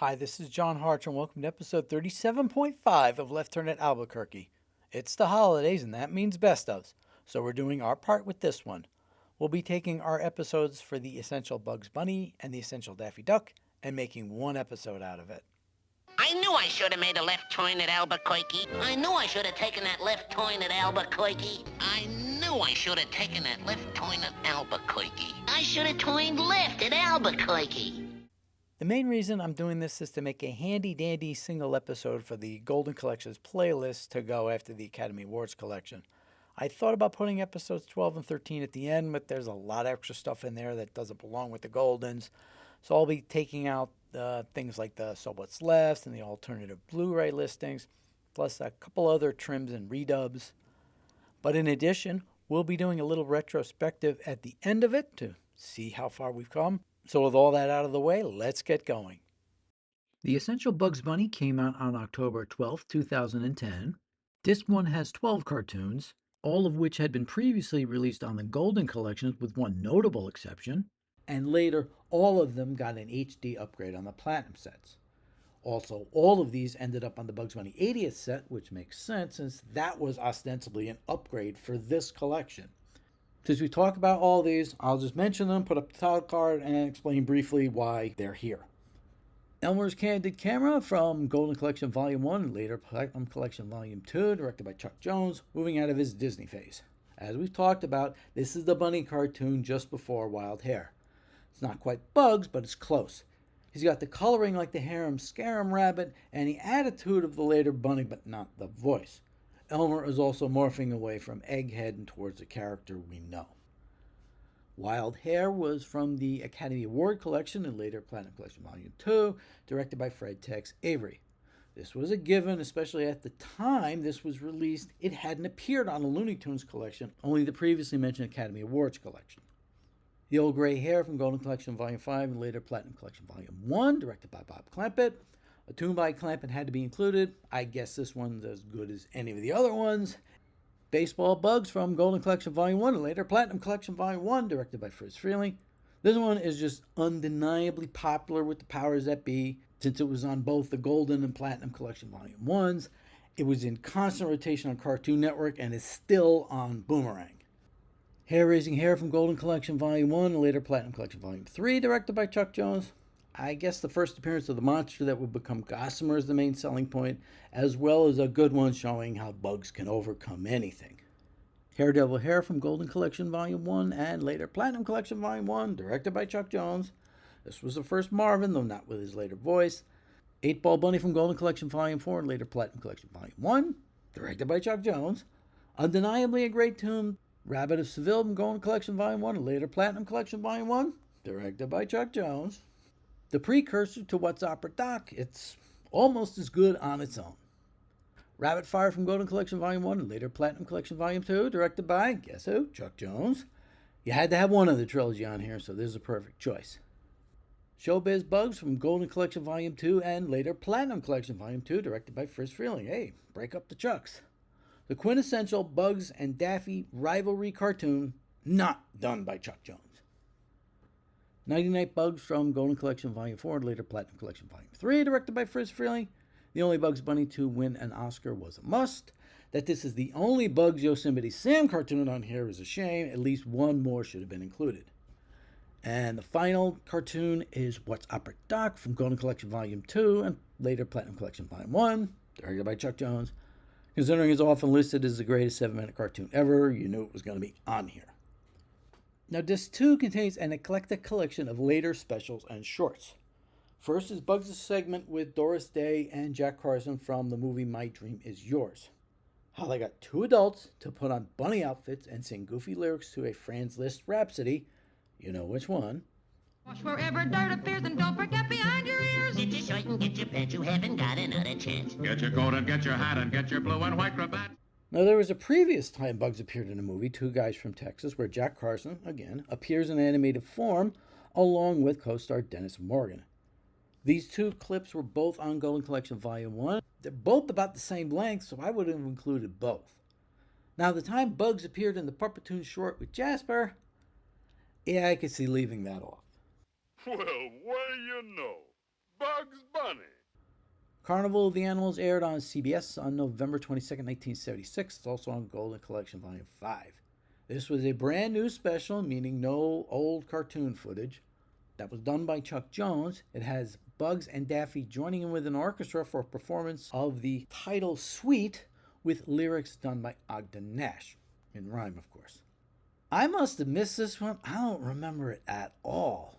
Hi, this is John Harch, and welcome to episode 37.5 of Left Turn at Albuquerque. It's the holidays, and that means best ofs, so we're doing our part with this one. We'll be taking our episodes for the Essential Bugs Bunny and the Essential Daffy Duck and making one episode out of it. I knew I should have made a left turn at Albuquerque. I knew I should have taken that left turn at Albuquerque. I knew I should have taken that left turn at Albuquerque. I should have turned left at Albuquerque. The main reason I'm doing this is to make a handy-dandy single episode for the Golden Collections playlist to go after the Academy Awards collection. I thought about putting episodes 12 and 13 at the end, but there's a lot of extra stuff in there that doesn't belong with the Goldens. So I'll be taking out things like the So What's Left and the alternative Blu-ray listings, plus a couple other trims and redubs. But in addition, we'll be doing a little retrospective at the end of it to see how far we've come. So with all that out of the way, let's get going. The Essential Bugs Bunny came out on October 12, 2010. Disc 1 has 12 cartoons, all of which had been previously released on the Golden Collections with one notable exception, and later all of them got an HD upgrade on the Platinum sets. Also, all of these ended up on the Bugs Bunny 80th set, which makes sense since that was ostensibly an upgrade for this collection. Since we talk about all these, I'll just mention them, put up the title card, and explain briefly why they're here. Elmer's Candid Camera from Golden Collection Volume 1 and later Platinum Collection Volume 2, directed by Chuck Jones, moving out of his Disney phase. As we've talked about, this is the bunny cartoon just before Wild Hare. It's not quite Bugs, but it's close. He's got the coloring like the Harum Scarum rabbit and the attitude of the later bunny, but not the voice. Elmer is also morphing away from Egghead and towards the character we know. Wild Hare was from the Academy Award collection and later Platinum Collection Volume 2, directed by Fred Tex Avery. This was a given, especially at the time this was released. It hadn't appeared on the Looney Tunes collection, only the previously mentioned Academy Awards collection. The Old Gray Hare from Golden Collection Volume 5 and later Platinum Collection Volume 1, directed by Bob Clampett. A tune by Clampett had to be included. I guess this one's as good as any of the other ones. Baseball Bugs from Golden Collection Volume 1 and later Platinum Collection Volume 1, directed by Fritz Freeling. This one is just undeniably popular with the powers that be, since it was on both the Golden and Platinum Collection Volume 1s. It was in constant rotation on Cartoon Network and is still on Boomerang. Hair Raising Hare from Golden Collection Volume 1 and later Platinum Collection Volume 3, directed by Chuck Jones. I guess the first appearance of the monster that would become Gossamer is the main selling point, as well as a good one showing how bugs can overcome anything. Haredevil Hare from Golden Collection Volume 1 and later Platinum Collection Volume 1, directed by Chuck Jones. This was the first Marvin, though not with his later voice. 8-Ball Bunny from Golden Collection Volume 4 and later Platinum Collection Volume 1, directed by Chuck Jones. Undeniably a great tune. Rabbit of Seville from Golden Collection Volume 1 and later Platinum Collection Volume 1, directed by Chuck Jones. The precursor to What's Opera Doc, it's almost as good on its own. Rabbit Fire from Golden Collection Volume 1 and later Platinum Collection Volume 2, directed by, guess who? Chuck Jones. You had to have one of the trilogy on here, so this is a perfect choice. Showbiz Bugs from Golden Collection Volume 2 and later Platinum Collection Volume 2, directed by Fritz Freeling. Hey, break up the Chucks. The quintessential Bugs and Daffy rivalry cartoon, not done by Chuck Jones. Nighty Night Bugs from Golden Collection Volume 4 and later Platinum Collection Volume 3, directed by Fritz Freeling. The only Bugs Bunny to win an Oscar was a must. That this is the only Bugs Yosemite Sam cartoon on here is a shame. At least one more should have been included. And the final cartoon is What's Opera Doc from Golden Collection Volume 2 and later Platinum Collection Volume 1, directed by Chuck Jones. Considering it's often listed as the greatest 7-minute cartoon ever, you knew it was going to be on here. Now, Disc 2 contains an eclectic collection of later specials and shorts. First is Bugs' segment with Doris Day and Jack Carson from the movie My Dream Is Yours. How they got two adults to put on bunny outfits and sing goofy lyrics to a Franz Liszt rhapsody. You know which one. Wash wherever dirt appears and don't forget behind your ears. Get your shirt and get your pants, you haven't got another chance. Get your coat and get your hat and get your blue and white cravat. Now, there was a previous time Bugs appeared in a movie, Two Guys from Texas, where Jack Carson, again, appears in animated form, along with co-star Dennis Morgan. These two clips were both on Golden Collection Volume 1. They're both about the same length, so I would have included both. Now, the time Bugs appeared in the Puppetoon short with Jasper, yeah, I could see leaving that off. Well, what do you know? Bugs Bunny. Carnival of the Animals aired on CBS on November 22nd, 1976. It's also on Golden Collection Volume 5. This was a brand new special, meaning no old cartoon footage. That was done by Chuck Jones. It has Bugs and Daffy joining in with an orchestra for a performance of the title suite with lyrics done by Ogden Nash, in rhyme, of course. I must have missed this one. I don't remember it at all.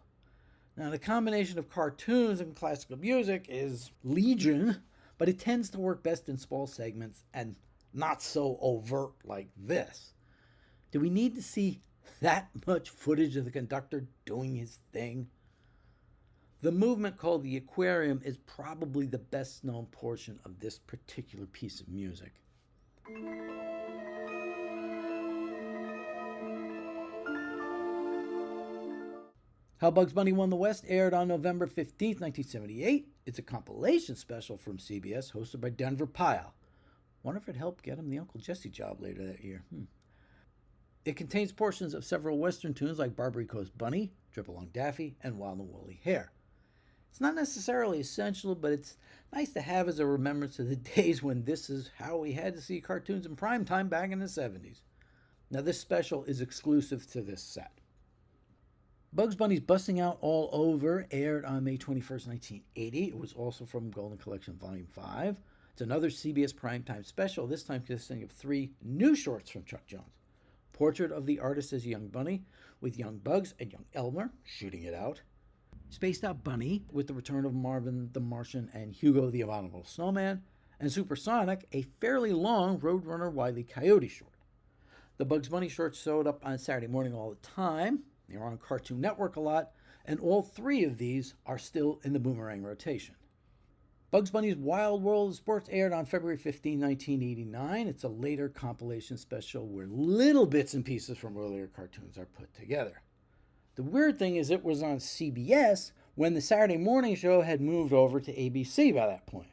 Now, the combination of cartoons and classical music is legion, but it tends to work best in small segments and not so overt like this. Do we need to see that much footage of the conductor doing his thing? The movement called the Aquarium is probably the best known portion of this particular piece of music. How Bugs Bunny Won the West aired on November 15th, 1978. It's a compilation special from CBS hosted by Denver Pyle. Wonder if it helped get him the Uncle Jesse job later that year. It contains portions of several Western tunes like Barbary Coast Bunny, Trip Along Daffy, and Wild and Woolly Hare. It's not necessarily essential, but it's nice to have as a remembrance of the days when this is how we had to see cartoons in prime time back in the 70s. Now, this special is exclusive to this set. Bugs Bunny's Busting Out All Over aired on May 21st, 1980. It was also from Golden Collection Volume 5. It's another CBS primetime special, this time consisting of 3 new shorts from Chuck Jones. Portrait of the Artist as Young Bunny, with Young Bugs and Young Elmer shooting it out. Spaced Out Bunny, with the return of Marvin the Martian and Hugo the Abominable Snowman. And Supersonic, a fairly long Roadrunner Wile E. Coyote short. The Bugs Bunny shorts showed up on Saturday morning all the time. They were on Cartoon Network a lot, and all 3 of these are still in the Boomerang rotation. Bugs Bunny's Wild World of Sports aired on February 15, 1989. It's a later compilation special where little bits and pieces from earlier cartoons are put together. The weird thing is it was on CBS when the Saturday morning show had moved over to ABC by that point.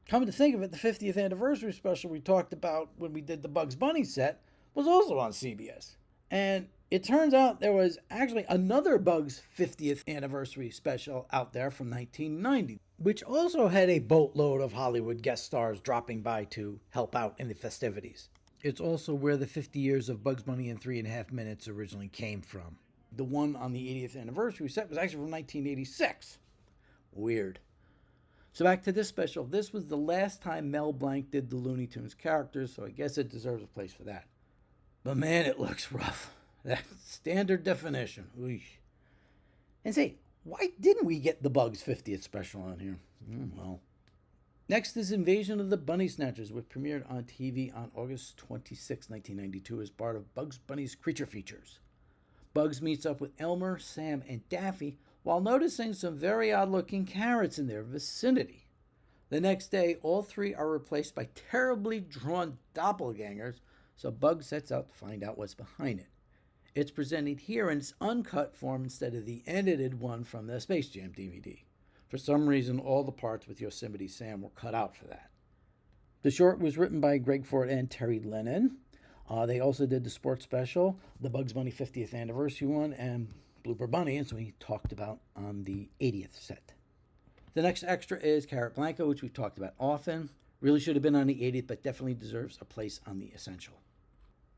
Come to think of it, the 50th anniversary special we talked about when we did the Bugs Bunny set was also on CBS. And it turns out there was actually another Bugs 50th anniversary special out there from 1990, which also had a boatload of Hollywood guest stars dropping by to help out in the festivities. It's also where the 50 years of Bugs Bunny in 3.5 Minutes originally came from. The one on the 80th anniversary set was actually from 1986. Weird. So back to this special. This was the last time Mel Blanc did the Looney Tunes characters, so I guess it deserves a place for that. But man, it looks rough. That standard definition. Oy. And say, why didn't we get the Bugs 50th special on here? Well. Next is Invasion of the Bunny Snatchers, which premiered on TV on August 26, 1992 as part of Bugs Bunny's Creature Features. Bugs meets up with Elmer, Sam, and Daffy while noticing some very odd-looking carrots in their vicinity. The next day, all 3 are replaced by terribly drawn doppelgangers, so Bugs sets out to find out what's behind it. It's presented here in its uncut form instead of the edited one from the Space Jam DVD. For some reason, all the parts with Yosemite Sam were cut out for that. The short was written by Greg Ford and Terry Lennon. They also did the sports special, the Bugs Bunny 50th anniversary one, and Blooper Bunny, as we talked about on the 80th set. The next extra is Carrot Blanca, which we've talked about often. Really should have been on the 80th, but definitely deserves a place on the Essential.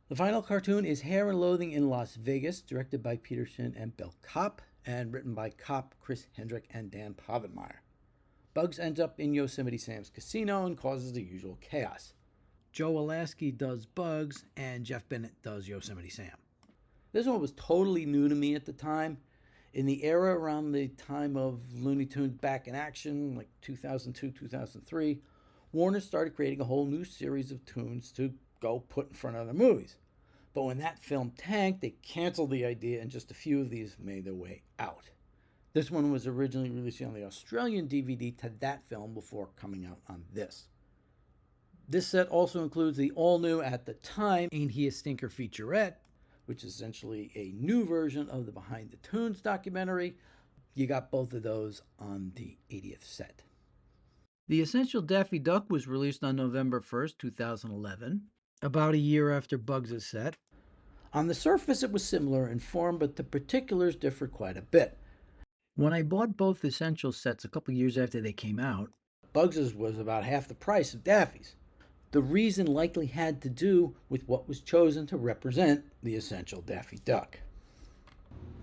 The final cartoon is Hair and Loathing in Las Vegas, directed by Peterson and Bill Kopp, and written by Kopp, Chris Hendrick, and Dan Povenmire. Bugs ends up in Yosemite Sam's casino and causes the usual chaos. Joe Alasky does Bugs, and Jeff Bennett does Yosemite Sam. This one was totally new to me at the time. In the era around the time of Looney Tunes Back in Action, like 2002, 2003, Warner started creating a whole new series of tunes to go put in front of their movies. But when that film tanked, they canceled the idea and just a few of these made their way out. This one was originally released on the Australian DVD to that film before coming out on this. This set also includes the all-new at the time Ain't He a Stinker featurette, which is essentially a new version of the Behind the Tunes documentary. You got both of those on the 80th set. The Essential Daffy Duck was released on November 1st, 2011, about a year after Bugs' set. On the surface, it was similar in form, but the particulars differed quite a bit. When I bought both Essential sets a couple years after they came out, Bugs's was about half the price of Daffy's. The reason likely had to do with what was chosen to represent the essential Daffy Duck.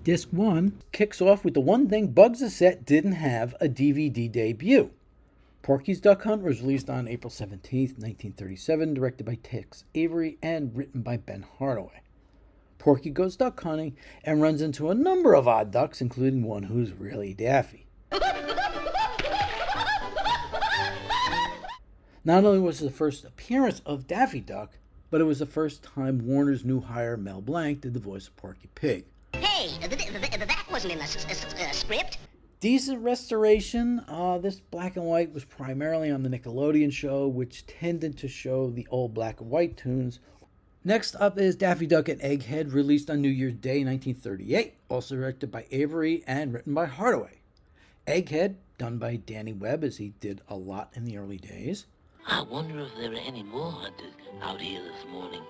Disc 1 kicks off with the one thing Bugs' set didn't have: a DVD debut. Porky's Duck Hunt was released on April 17, 1937, directed by Tex Avery and written by Ben Hardaway. Porky goes duck hunting and runs into a number of odd ducks, including one who's really Daffy. Not only was it the first appearance of Daffy Duck, but it was the first time Warner's new hire Mel Blanc did the voice of Porky Pig. Hey, that wasn't in the script. Decent restoration. This black and white was primarily on the Nickelodeon show, which tended to show the old black and white tunes. Next up is Daffy Duck and Egghead, released on New Year's Day 1938, also directed by Avery and written by Hardaway. Egghead, done by Danny Webb, as he did a lot in the early days. I wonder if there are any more hunters out here this morning.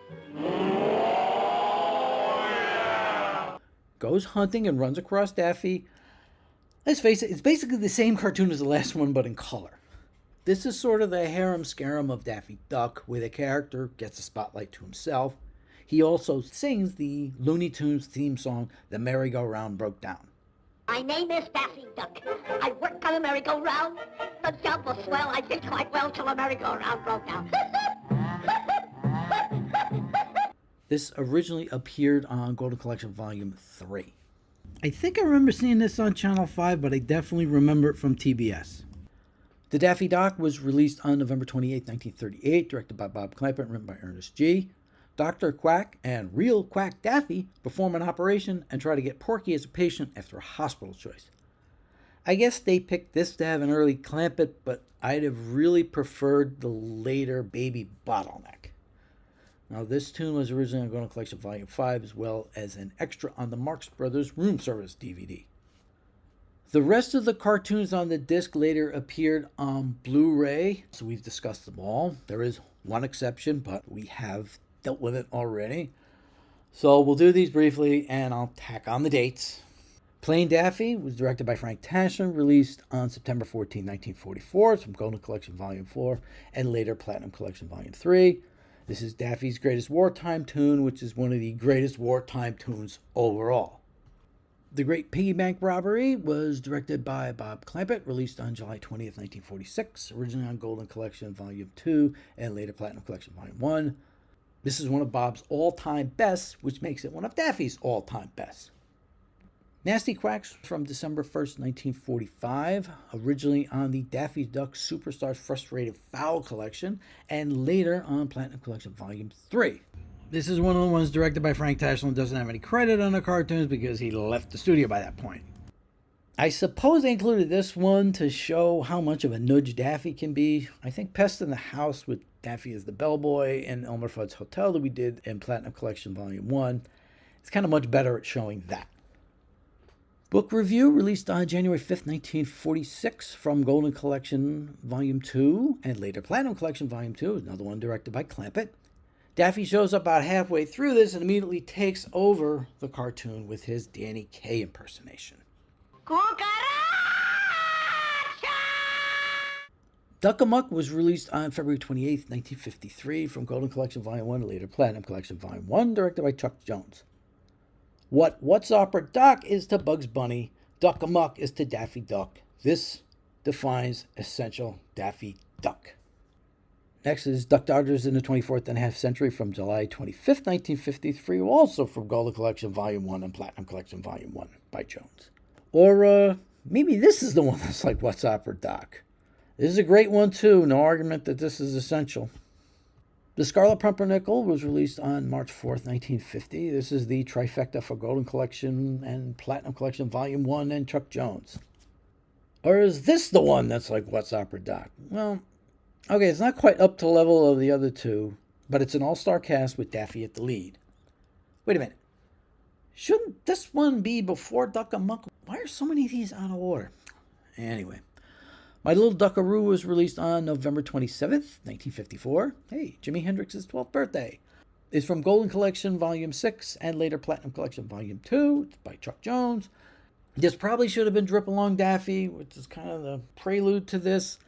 Goes hunting and runs across Daffy. Let's face it, it's basically the same cartoon as the last one, but in color. This is sort of the harem-scarum of Daffy Duck, where the character gets a spotlight to himself. He also sings the Looney Tunes theme song, The Merry-Go-Round Broke Down. My name is Daffy Duck. I work on the merry-go-round. The job was swell. I did quite well till the merry-go-round broke down. This originally appeared on Golden Collection Volume 3. I think I remember seeing this on Channel 5, but I definitely remember it from TBS. The Daffy Duck was released on November 28, 1938, directed by Bob Clampett and written by Ernest G. Dr. Quack and Real Quack Daffy perform an operation and try to get Porky as a patient after a hospital choice. I guess they picked this to have an early Clampett, but I'd have really preferred the later Baby Bottleneck. Now, this tune was originally on Golden Collection Volume 5, as well as an extra on the Marx Brothers Room Service DVD. The rest of the cartoons on the disc later appeared on Blu-ray, so we've discussed them all. There is one exception, but we have dealt with it already. So we'll do these briefly, and I'll tack on the dates. Plain Daffy was directed by Frank Tashlin, released on September 14, 1944. It's from Golden Collection Volume 4, and later Platinum Collection Volume 3. This is Daffy's greatest wartime tune, which is one of the greatest wartime tunes overall. The Great Piggy Bank Robbery was directed by Bob Clampett, released on July 20th, 1946, originally on Golden Collection Volume 2 and later Platinum Collection Volume 1. This is one of Bob's all-time bests, which makes it one of Daffy's all-time bests. Nasty Quacks from December 1st, 1945, originally on the Daffy Duck Superstars Frustrated Fowl Collection and later on Platinum Collection Volume 3. This is one of the ones directed by Frank Tashlin. Doesn't have any credit on the cartoons because he left the studio by that point. I suppose they included this one to show how much of a nudge Daffy can be. I think Pest in the House with Daffy as the bellboy and Elmer Fudd's Hotel that we did in Platinum Collection Volume 1. It's kind of much better at showing that. Book Review, released on January 5th, 1946 from Golden Collection Volume 2 and later Platinum Collection Volume 2. Another one directed by Clampett. Daffy shows up about halfway through this and immediately takes over the cartoon with his Danny Kaye impersonation. Duck-a-Muck was released on February 28, 1953 from Golden Collection Volume 1 and later Platinum Collection Volume 1, directed by Chuck Jones. What's Opera Doc is to Bugs Bunny, Duck-a-Muck is to Daffy Duck. This defines essential Daffy Duck. Next is Duck Dodgers in the 24th and a half century from July 25th, 1953, also from Golden Collection Volume 1 and Platinum Collection Volume 1 by Jones. Or maybe this is the one that's like What's Opera Doc. This is a great one too, no argument that this is essential. The Scarlet Pumpernickel was released on March 4th, 1950. This is the trifecta for Golden Collection and Platinum Collection Volume 1 and Chuck Jones. Or is this the one that's like What's Opera Doc? Well, okay, it's not quite up to the level of the other two, but it's an all-star cast with Daffy at the lead. Wait a minute. Shouldn't this one be before Duck-a-Muck? Why are so many of these out of order? Anyway, My Little Duckaroo was released on November 27th, 1954. Hey, Jimi Hendrix's 12th birthday. It's from Golden Collection Volume 6 and later Platinum Collection Volume 2. It's by Chuck Jones. This probably should have been Drip Along Daffy, which is kind of the prelude to this.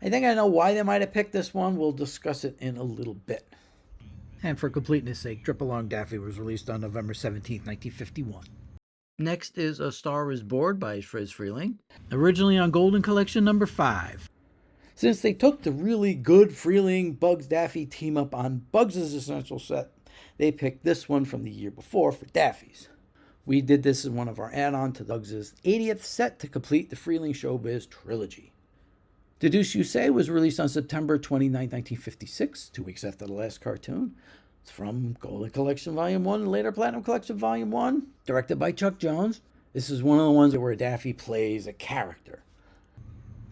I think I know why they might have picked this one. We'll discuss it in a little bit. And for completeness sake, Drip Along Daffy was released on November 17th, 1951. Next is A Star Is Born by Friz Freleng, originally on Golden Collection number 5. Since they took the really good Freleng Bugs Daffy team up on Bugs' Essential set, they picked this one from the year before for Daffy's. We did this as one of our add-on to Bugs' 80th set to complete the Freleng Showbiz trilogy. Deduce You Say was released on September 29, 1956, 2 weeks after the last cartoon. It's from Golden Collection Volume 1 and later Platinum Collection Volume 1, directed by Chuck Jones. This is one of the ones where Daffy plays a character.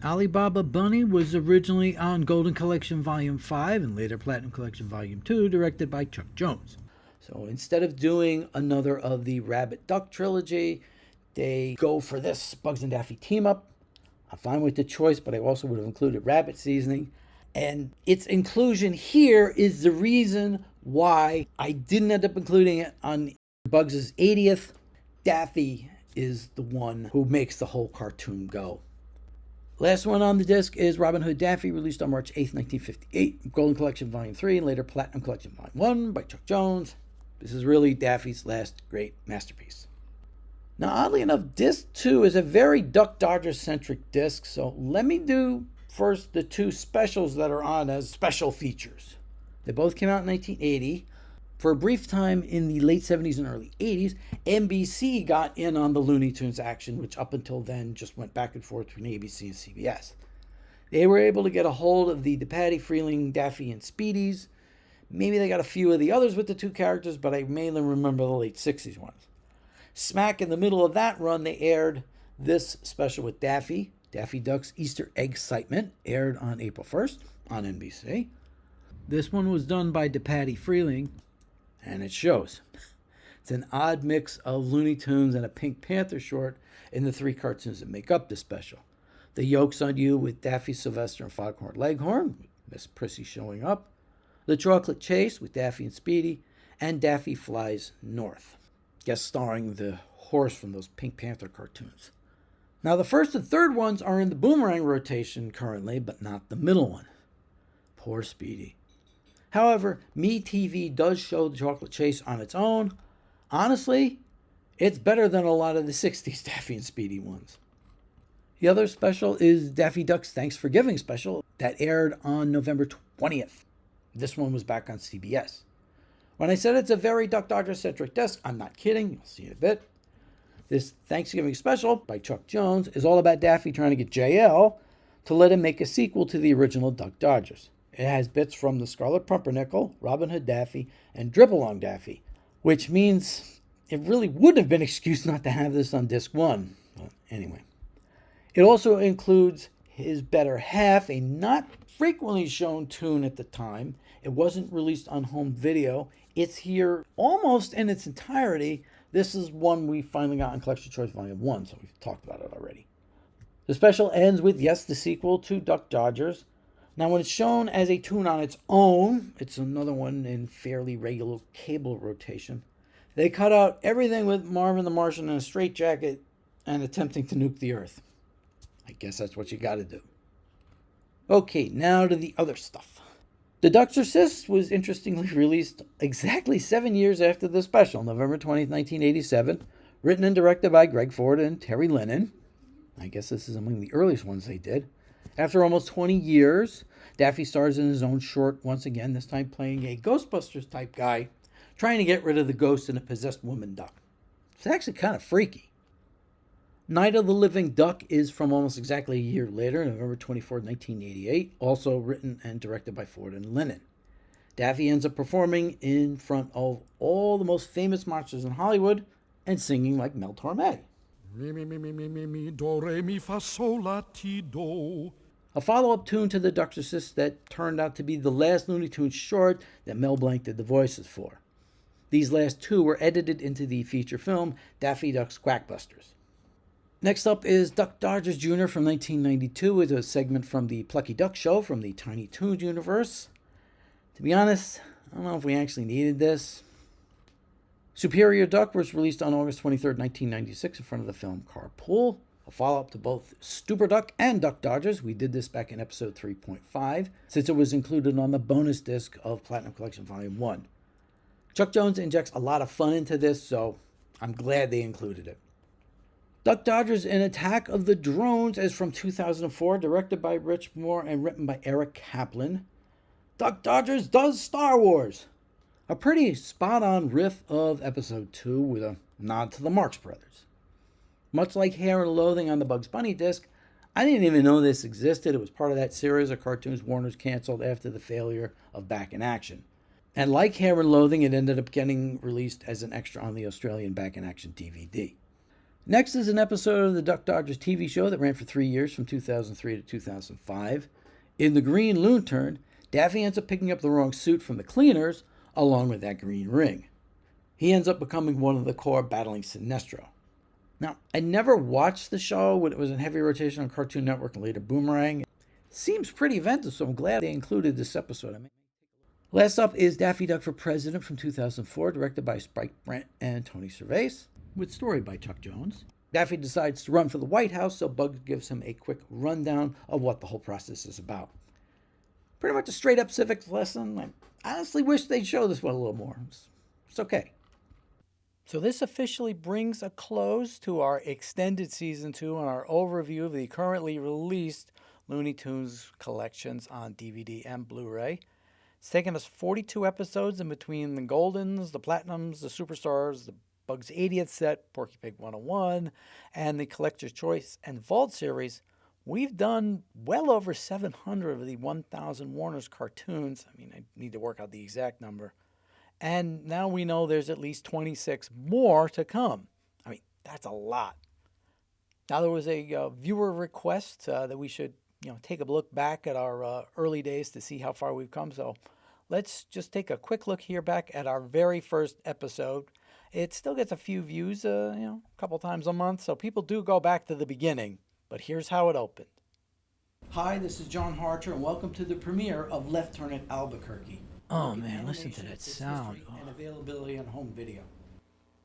Alibaba Bunny was originally on Golden Collection Volume 5 and later Platinum Collection Volume 2, directed by Chuck Jones. So instead of doing another of the Rabbit Duck trilogy, they go for this Bugs and Daffy team up. I'm fine with the choice, but I also would have included rabbit seasoning. And its inclusion here is the reason why I didn't end up including it on Bugs' 80th. Daffy is the one who makes the whole cartoon go. Last one on the disc is Robin Hood Daffy, released on March 8th, 1958, Golden Collection Volume 3, and later Platinum Collection Volume 1 by Chuck Jones. This is really Daffy's last great masterpiece. Now, oddly enough, Disc 2 is a very Duck Dodger-centric disc, so let me do first the two specials that are on as special features. They both came out in 1980. For a brief time in the late 70s and early 80s, NBC got in on the Looney Tunes action, which up until then just went back and forth between ABC and CBS. They were able to get a hold of the DePatie, Freleng, Daffy, and Speedies. Maybe they got a few of the others with the two characters, but I mainly remember the late 60s ones. Smack in the middle of that run, they aired this special with Daffy, Daffy Duck's Easter Egg Excitement, aired on April 1st on NBC. This one was done by DePatie Freleng, and it shows. It's an odd mix of Looney Tunes and a Pink Panther short in the three cartoons that make up this special. The Yoke's on You with Daffy, Sylvester, and Foghorn Leghorn, Miss Prissy showing up. The Chocolate Chase with Daffy and Speedy, and Daffy Flies North, guest starring the horse from those Pink Panther cartoons. Now, the first and third ones are in the Boomerang rotation currently, but not the middle one. Poor Speedy. However, MeTV does show the Chocolate Chase on its own. Honestly, it's better than a lot of the 60s Daffy and Speedy ones. The other special is Daffy Duck's Thanks for Giving special that aired on November 20th. This one was back on CBS. When I said it's a very Duck Dodger-centric disc, I'm not kidding. You'll see in a bit. This Thanksgiving special by Chuck Jones is all about Daffy trying to get JL to let him make a sequel to the original Duck Dodgers. It has bits from the Scarlet Pumpernickel, Robin Hood Daffy, and Drip Along Daffy, which means it really would have been excused not to have this on disc 1. But anyway. It also includes His Better Half, a not frequently shown tune at the time. It wasn't released on home video. It's here almost in its entirety. This is one we finally got in Collection Choice Volume 1, so we've talked about it already. The special ends with, yes, the sequel to Duck Dodgers. Now, when it's shown as a tune on its own, it's another one in fairly regular cable rotation. They cut out everything with Marvin the Martian in a straitjacket and attempting to nuke the Earth. I guess that's what you got to do. Okay, now to the other stuff. The Duckstercist was interestingly released exactly 7 years after the special, November 20th, 1987, written and directed by Greg Ford and Terry Lennon. I guess this is among the earliest ones they did. After almost 20 years, Daffy stars in his own short once again, this time playing a Ghostbusters-type guy, trying to get rid of the ghost in a possessed woman duck. It's actually kind of freaky. Night of the Living Duck is from almost exactly a year later, November 24, 1988, also written and directed by Ford and Lennon. Daffy ends up performing in front of all the most famous monsters in Hollywood and singing like Mel Torme. Mi, mi, mi, mi, mi, mi, mi, do, re, mi, fa, sol, la, ti, do. A follow-up tune to The Duckstercist that turned out to be the last Looney Tunes short that Mel Blanc did the voices for. These last two were edited into the feature film Daffy Duck's Quackbusters. Next up is Duck Dodgers Jr. from 1992 with a segment from the Plucky Duck Show from the Tiny Toons universe. To be honest, I don't know if we actually needed this. Superior Duck was released on August 23, 1996 in front of the film Carpool. a follow-up to both Super Duck and Duck Dodgers. We did this back in episode 3.5, since it was included on the bonus disc of Platinum Collection Volume 1. Chuck Jones injects a lot of fun into this, so I'm glad they included it. Duck Dodgers, An Attack of the Drones is from 2004, directed by Rich Moore and written by Eric Kaplan. Duck Dodgers does Star Wars. A pretty spot-on riff of episode 2 with a nod to the Marx Brothers. Much like Hair and Loathing on the Bugs Bunny disc, I didn't even know this existed. It was part of that series of cartoons Warner's canceled after the failure of Back in Action. And like Hair and Loathing, it ended up getting released as an extra on the Australian Back in Action DVD. Next is an episode of the Duck Dodgers TV show that ran for 3 years from 2003 to 2005. In the Green Loon Turn, Daffy ends up picking up the wrong suit from the cleaners, along with that green ring. He ends up becoming one of the Corps battling Sinestro. Now, I never watched the show when it was in heavy rotation on Cartoon Network and later Boomerang. It seems pretty inventive, so I'm glad they included this episode. Last up is Daffy Duck for President from 2004, directed by Spike Brent and Tony Servais, with story by Chuck Jones. Daffy decides to run for the White House, so Bugs gives him a quick rundown of what the whole process is about. Pretty much a straight-up civics lesson. I honestly wish they'd show this one a little more. It's okay. So this officially brings a close to our extended Season 2 and our overview of the currently released Looney Tunes collections on DVD and Blu-ray. It's taken us 42 episodes in between the Goldens, the Platinums, the Superstars, the Bugs 80th set, Porky Pig 101, and the Collector's Choice and Vault series. We've done well over 700 of the 1,000 Warner's cartoons. I mean, I need to work out the exact number. And now we know there's at least 26 more to come. I mean, that's a lot. Now, there was a viewer request that we should, take a look back at our early days to see how far we've come. So let's just take a quick look here back at our very first episode. It still gets a few views, a couple times a month. So people do go back to the beginning. But here's how it opened. Hi, this is John Harcher, and welcome to the premiere of Left Turn at Albuquerque. Oh man, listen to that sound. And availability on home video.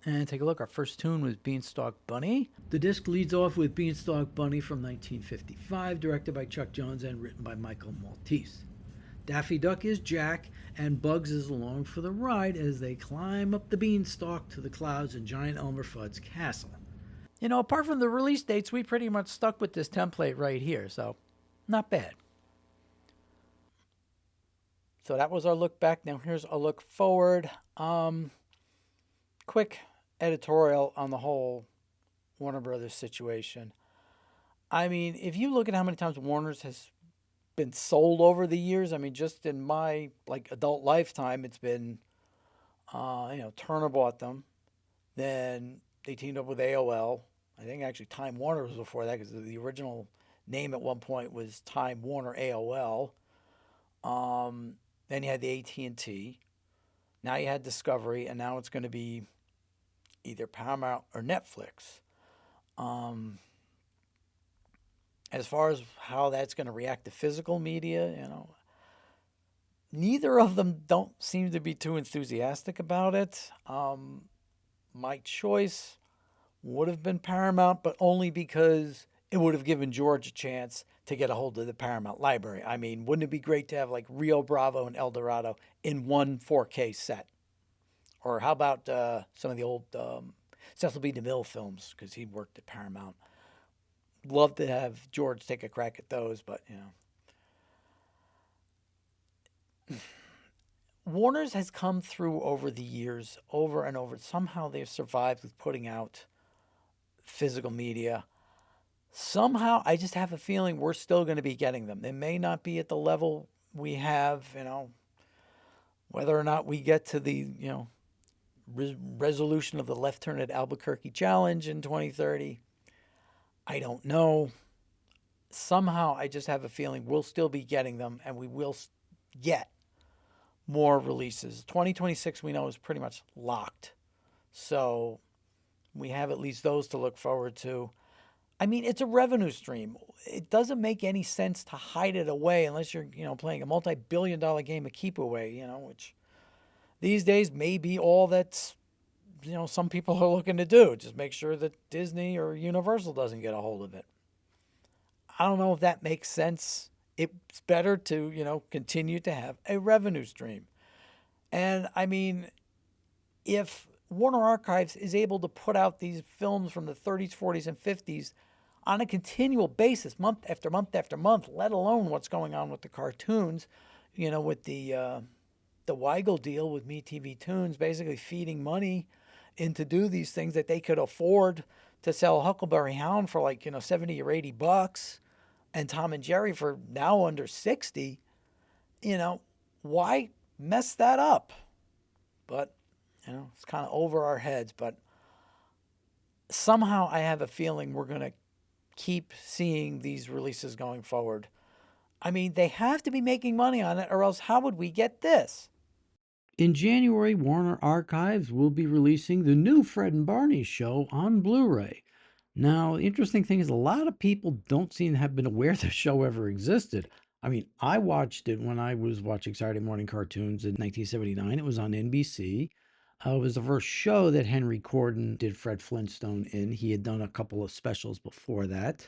And take a look, our first tune was Beanstalk Bunny. The disc leads off with Beanstalk Bunny from 1955, directed by Chuck Jones and written by Michael Maltese. Daffy Duck is Jack, and Bugs is along for the ride as they climb up the beanstalk to the clouds in Giant Elmer Fudd's castle. Apart from the release dates, we pretty much stuck with this template right here, so not bad. So that was our look back. Now here's a look forward. Quick editorial on the whole Warner Brothers situation. I mean, if you look at how many times Warner's has been sold over the years, I mean, just in my adult lifetime, it's been, Turner bought them. Then they teamed up with AOL. I think actually Time Warner was before that because the original name at one point was Time Warner AOL. Then you had the AT&T. Now you had Discovery, and now it's going to be either Paramount or Netflix. As far as how that's going to react to physical media, neither of them don't seem to be too enthusiastic about it. My choice would have been Paramount, but only because it would have given George a chance to get a hold of the Paramount library. I mean, wouldn't it be great to have Rio Bravo and El Dorado in one 4K set? Or how about some of the old Cecil B. DeMille films, because he worked at Paramount. Love to have George take a crack at those, but, Warner's has come through over the years, over and over. Somehow they've survived with putting out physical media. Somehow, I just have a feeling we're still going to be getting them. They may not be at the level we have, whether or not we get to the, resolution of the Left Turn at Albuquerque challenge in 2030. I don't know. Somehow, I just have a feeling we'll still be getting them, and we will get more releases. 2026, we know, is pretty much locked. So we have at least those to look forward to. I mean, it's a revenue stream. It doesn't make any sense to hide it away unless you're, playing a multi-billion-dollar game of keep away, which these days may be all that's some people are looking to do. Just make sure that Disney or Universal doesn't get a hold of it. I don't know if that makes sense. It's better to, continue to have a revenue stream. And I mean, if Warner Archives is able to put out these films from the 30s, 40s, and 50s on a continual basis, month after month after month, let alone what's going on with the cartoons, with the Weigel deal with MeTV Tunes, basically feeding money in to do these things that they could afford to sell Huckleberry Hound for like, 70 or 80 bucks and Tom and Jerry for now under 60, why mess that up? But, it's kind of over our heads. But somehow I have a feeling we're going to keep seeing these releases going forward. I mean, they have to be making money on it, or else how would we get this? In January, Warner Archives will be releasing the new Fred and Barney show on Blu-ray. Now, the interesting thing is a lot of people don't seem to have been aware the show ever existed. I mean, I watched it when I was watching Saturday morning cartoons in 1979. It was on NBC. It was the first show that Henry Corden did Fred Flintstone in. He had done a couple of specials before that.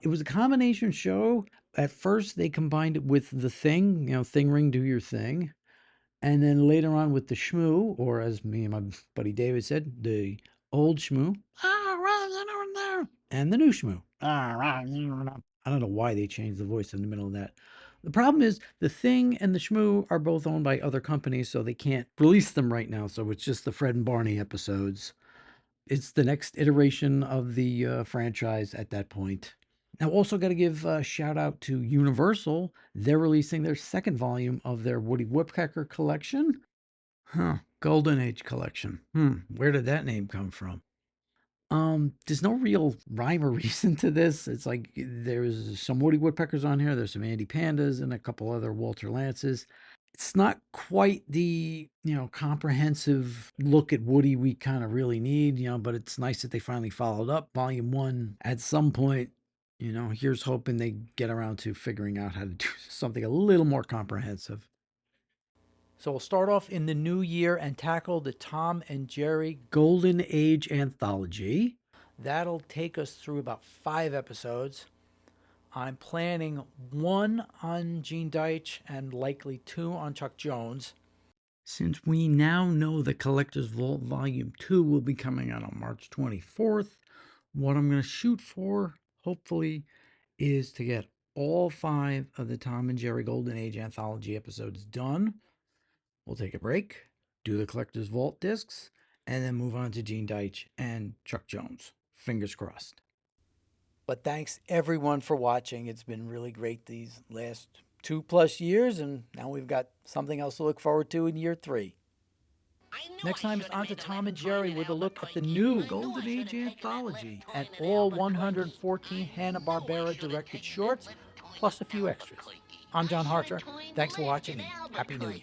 It was a combination show. At first, they combined it with The Thing, Thing Ring, Do Your Thing. And then later on with the Shmoo, or as me and my buddy David said, the old Shmoo. And the new Shmoo. I don't know why they changed the voice in the middle of that. The problem is The Thing and the Shmoo are both owned by other companies, so they can't release them right now. So it's just the Fred and Barney episodes. It's the next iteration of the franchise at that point. Now, also got to give a shout out to Universal. They're releasing their second volume of their Woody Woodpecker collection. Golden Age collection. Where did that name come from? There's no real rhyme or reason to this. It's like there's some Woody Woodpeckers on here. There's some Andy Pandas and a couple other Walter Lances. It's not quite the, comprehensive look at Woody we kind of really need, but it's nice that they finally followed up volume 1 at some point. Here's hoping they get around to figuring out how to do something a little more comprehensive. So we'll start off in the new year and tackle the Tom and Jerry Golden Age anthology. That'll take us through about 5 episodes. I'm planning 1 on Gene Deitch and likely 2 on Chuck Jones. Since we now know the Collector's Vault Volume 2 will be coming out on March 24th, what I'm going to shoot for, hopefully, is to get all 5 of the Tom and Jerry Golden Age anthology episodes done. We'll take a break, do the Collector's Vault discs, and then move on to Gene Deitch and Chuck Jones. Fingers crossed. But thanks everyone for watching. It's been really great these last 2+ years, and now we've got something else to look forward to in year 3. Next time it's on to Tom and Jerry with a look at the new Golden Age anthology and all 114 Hanna-Barbera directed shorts, plus a few extras. I'm John Harcher. Thanks for watching, and Happy New Year.